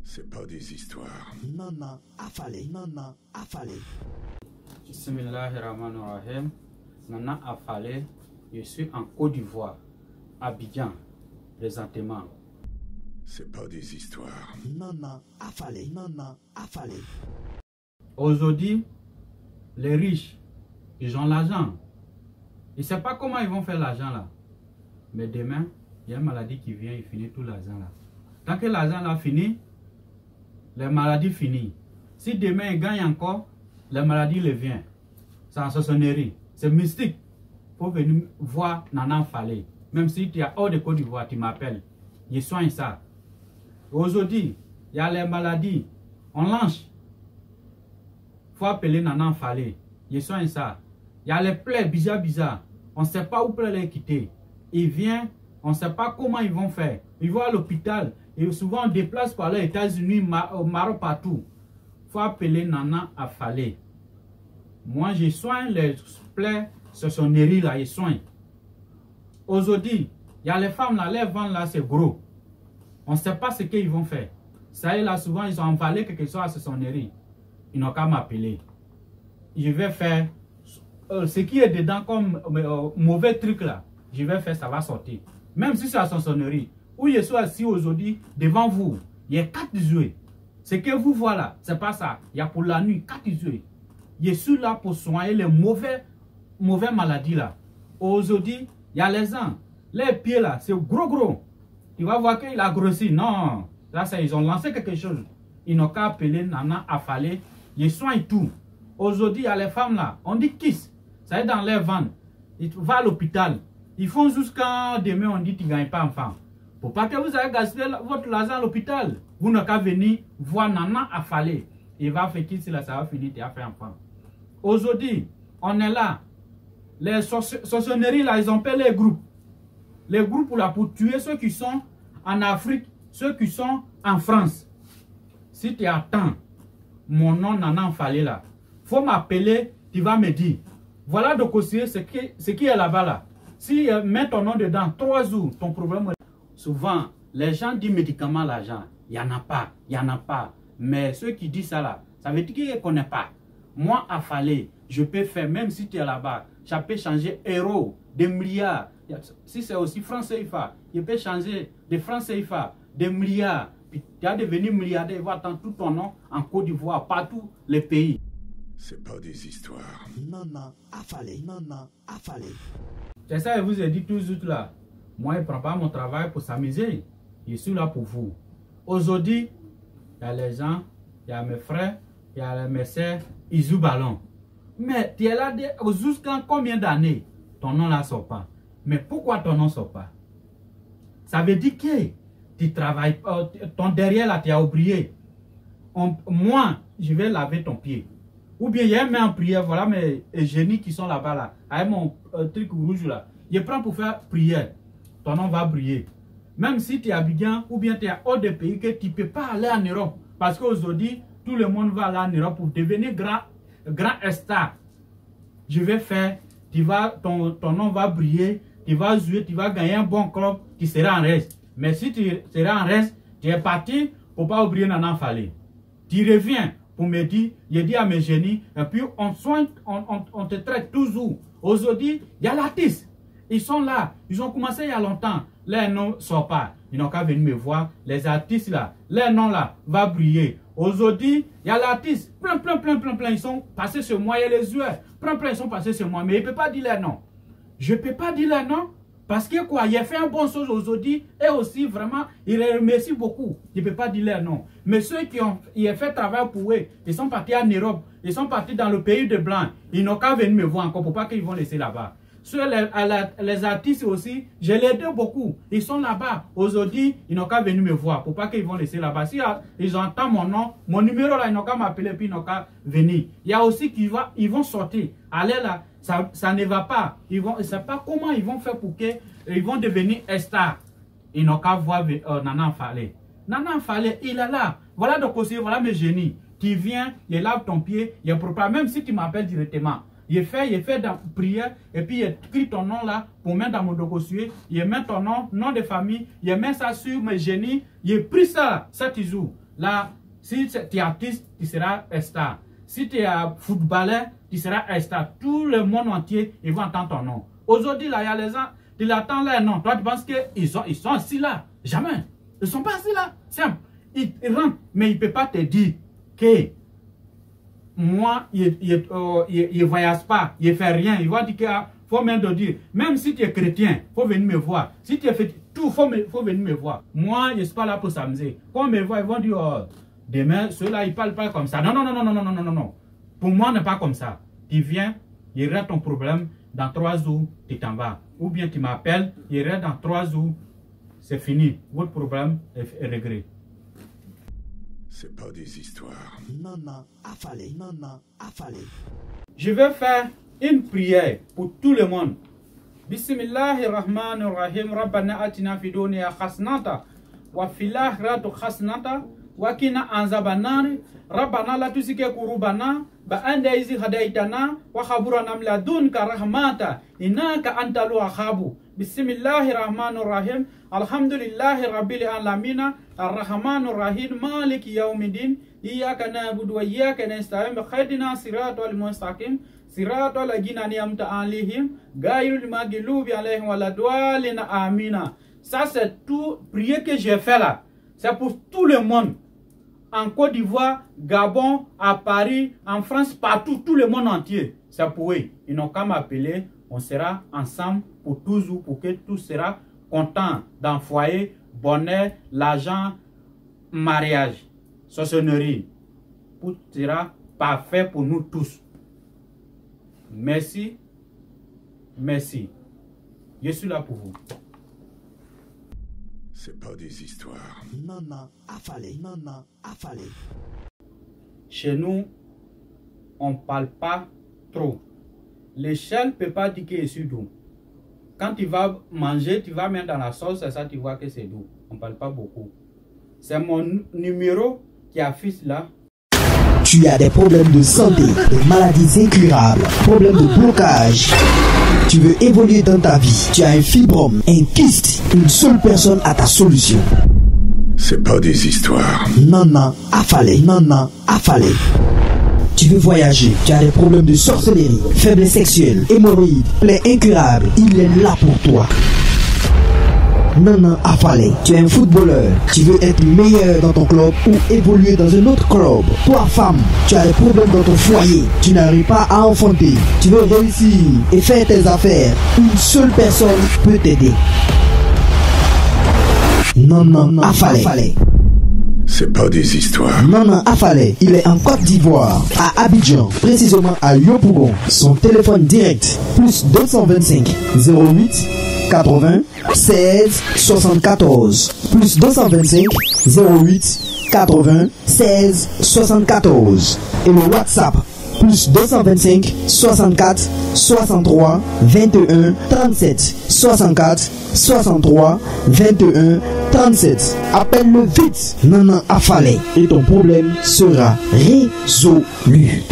C'est pas des histoires. Nana Afale, Nana Afale. Bismillahirrahmanirrahim. Nana Afale, je suis en Côte d'Ivoire, Abidjan, présentement. C'est pas des histoires. Nana Afale, Nana Afale. Aujourd'hui, les riches, ils ont l'argent. Ils ne savent pas comment ils vont faire l'argent là. Mais demain, il y a une maladie qui vient, il finit tout l'argent là. Tant que l'argent là finit, les maladies finissent. Si demain il gagne encore, les maladies le viennent. C'est en sorcellerie. C'est mystique. Il faut venir voir Nana Afale. Même si tu es hors de Côte d'Ivoire, tu m'appelles. Je soigne ça. Aujourd'hui, il y a les maladies. On lance. Il faut appeler Nana Afale. Je soigne ça. Il y a les plaies bizarres. On ne sait pas où peut les quitter. Ils viennent, on ne sait pas comment ils vont faire. Ils vont à l'hôpital. Et souvent on déplace par les États-Unis, au Maroc, partout. Il faut appeler Nana Afale. Moi, je soigne les plaies, sorcellerie là, je soigne. Aujourd'hui, il y a les femmes là, les ventres là, c'est gros. On ne sait pas ce qu'ils vont faire. Ça est là, souvent, ils ont envalé quelque chose à sorcellerie. Ils n'ont qu'à m'appeler. Je vais faire ce qui est dedans comme mauvais truc là. Je vais faire, ça va sortir. Même si c'est la sorcellerie. Où je suis assis aujourd'hui, devant vous, il y a 4 yeux. Ce que vous voyez là, c'est pas ça. Il y a pour la nuit 4 yeux. Je suis là pour soigner les mauvaises maladies là. Aujourd'hui, il y a les ans. Les pieds là, c'est gros. Tu vas voir qu'il a grossi. Non, là, ils ont lancé quelque chose. Ils n'ont qu'à appeler Nana Afale. Je soigne tout. Aujourd'hui, il y a les femmes là. On dit kiss. Ça est dans les ventres. Ils vont à l'hôpital. Ils font jusqu'à demain, on dit qu'ils ne gagnent pas enfant. Pour pas que vous ayez gaspillé votre argent à l'hôpital, vous n'avez qu'à venir voir Nana Afale. Il va faire kiss là, ça va finir, tu as fait enfant. Aujourd'hui, on est là. Les sorcelleries là, ils ont fait les groupes. Les groupes là pour tuer ceux qui sont en Afrique, ceux qui sont en France. Si tu attends mon nom Nana Afale là, faut m'appeler, tu vas me dire. Voilà de conseiller ce qui est là-bas là. Si mets ton nom dedans, 3 jours, ton problème. Souvent, les gens disent médicaments l'argent. Il n'y en a pas. Mais ceux qui disent ça là, ça veut dire qu'ils ne connaissent pas. Moi, Afale, je peux faire, même si tu es là-bas, je peux changer euros, des milliards. Si c'est aussi franc CFA, je peux changer de franc CFA, des milliards. Puis tu vas devenir milliardaire, il va attendre tout ton nom en Côte d'Ivoire, partout les pays. C'est pas des histoires. Nana Afale, Nana Afale. C'est ça, je vous ai dit toujours là. Moi, je ne prends pas mon travail pour s'amuser. Je suis là pour vous. Aujourd'hui, il y a les gens, il y a mes frères, il y a mes soeurs, ils jouent ballon. Mais tu es là jusqu'à combien d'années ton nom ne sort pas? Mais pourquoi ton nom ne sort pas? Ça veut dire que tu travailles, ton derrière là, tu as oublié. Moi, je vais laver ton pied. Ou bien il y a un en prière, voilà mes génies qui sont là-bas là, avec mon truc rouge là. Je prends pour faire prière. Ton nom va briller. Même si tu es à Abidjan ou bien tu es hors des pays que tu ne peux pas aller en Europe. Parce qu'aujourd'hui, tout le monde va aller en Europe pour devenir grand star. Je vais faire, ton nom va briller, tu vas jouer, tu vas gagner un bon club, tu seras en reste. Mais si tu seras en reste, tu es parti pour ne pas oublier Nana Afale. Tu reviens pour me dire, je dis à mes génies, et puis on soigne, on te traite toujours. Aujourd'hui, il y a l'artiste. Ils sont là, ils ont commencé il y a longtemps. Les noms ne sortent pas. Ils n'ont qu'à venir me voir. Les artistes là, les noms là, va briller. Aujourd'hui, il y a l'artiste, plein. Ils sont passés sur moi, il y a les yeux. Plein, ils sont passés sur moi. Mais il ne peut pas dire les noms. Je ne peux pas dire les noms. Parce que quoi, il a fait un bon chose aujourd'hui. Et aussi, vraiment, il les remercie beaucoup. Je ne peux pas dire les noms. Mais ceux qui ont fait travail pour eux, ils sont partis en Europe. Ils sont partis dans le pays de Blanc. Ils n'ont qu'à venir me voir encore pour pas qu'ils vont laisser là-bas. Sur les artistes aussi, je les aide beaucoup. Ils sont là-bas. Aujourd'hui, ils n'ont qu'à venir me voir pour pas qu'ils vont laisser là-bas. Si ils entendent mon nom, mon numéro là, ils n'ont qu'à m'appeler puis ils n'ont qu'à venir. Il y a aussi ils vont sortir. Aller là, ça ne va pas. Ils ne savent pas comment ils vont faire pour qu'ils vont devenir stars. Ils n'ont qu'à voir Nana Afale. Nana Afale, il est là. Voilà donc aussi, voilà mes génies. Tu viens, il lave ton pied, il est propre. Même si tu m'appelles directement. Il fait dans prière, et puis il écrit ton nom là, pour mettre dans mon dossier, il met ton nom de famille, il met ça sur mes génies, il pris ça, cet jour. Là, si tu es artiste, tu seras star. Si tu es footballeur, tu seras star. Tout le monde entier, ils vont entendre ton nom. Aujourd'hui, là, il y a les gens, tu l'attends là, non. Toi, tu penses qu'ils sont assis là. Jamais. Ils ne sont pas assis là. Simple. Ils rentrent, mais il ne peut pas te dire que moi, il ne voyage pas, il ne fait rien. Il va dire qu'il faut même te dire, même si tu es chrétien, il faut venir me voir. Si tu es fait tout, il faut venir me voir. Moi, je ne suis pas là pour s'amuser. Quand on me voit, ils vont dire, oh, demain, ceux-là, ils ne parlent pas comme ça. Non, non, non, non, non, non, non, non, non. Pour moi, ce n'est pas comme ça. Tu viens, il règle ton problème, dans 3 jours, tu t'en vas. Ou bien tu m'appelles, il règle dans 3 jours, c'est fini. Votre problème est réglé. C'est pas des histoires. Nana affalé, nana affalé. Je vais faire une prière pour tout le monde. Bismillahirrahmanirrahim. Rabbana atina fi dunya hasanata wa fil akhirati hasanata wa qina azabannar. Rabbana la tuzigh qulubana ba'da idh hadaytana wa hab lana min ladunka rahmatan innaka antal wahhab. Bismillahirrahmanirrahim. Alhamdulillahi rabbil alamin. Ar-Rahmanur Rahim. Maliki yawmiddin. Iyyaka na'budu wa iyyaka nasta'in. Ihdina siratal mustaqim. Siratal ladzina an'amta 'alaihim ghayril maghdubi 'alaihim waladdallin. Amina. Ça c'est tout prière que j'ai fait là. C'est pour tout le monde. En Côte d'Ivoire, Gabon, à Paris, en France, partout, tout le monde entier. C'est pour eux. Ils n'ont qu'à m'appeler. On sera ensemble pour toujours, pour que tout sera content dans le foyer, bonheur, l'argent, mariage, sorcellerie. Tout sera parfait pour nous tous. Merci. Merci. Je suis là pour vous. C'est pas des histoires. Nana affalé, nana affalé. Chez nous, on ne parle pas trop. L'échelle ne peut pas dire que c'est doux. Quand tu vas manger, tu vas mettre dans la sauce, c'est ça, tu vois que c'est doux. On ne parle pas beaucoup. C'est mon numéro qui affiche là. Tu as des problèmes de santé, des maladies incurables, problèmes de blocage. Tu veux évoluer dans ta vie. Tu as un fibrome, un kyste. Une seule personne a ta solution. C'est pas des histoires. Nana affalé, nana affalé. Tu veux voyager, tu as des problèmes de sorcellerie, faiblesse sexuelle, hémorroïdes, plaies incurables. Il est là pour toi. Nana affalé. Tu es un footballeur, tu veux être meilleur dans ton club ou évoluer dans un autre club. Toi femme, tu as des problèmes dans ton foyer, tu n'arrives pas à enfanter, tu veux réussir et faire tes affaires. Une seule personne peut t'aider. Nana affalé. C'est pas des histoires. Nana affalé, il est en Côte d'Ivoire, à Abidjan, précisément à Yopougon. Son téléphone direct, plus 225 08 80 16 74, plus 225 08 80 16 74, et le WhatsApp, plus 225 64 63 21 37, 64 63 21 37. Appelle-le vite, Nana affalé, et ton problème sera résolu.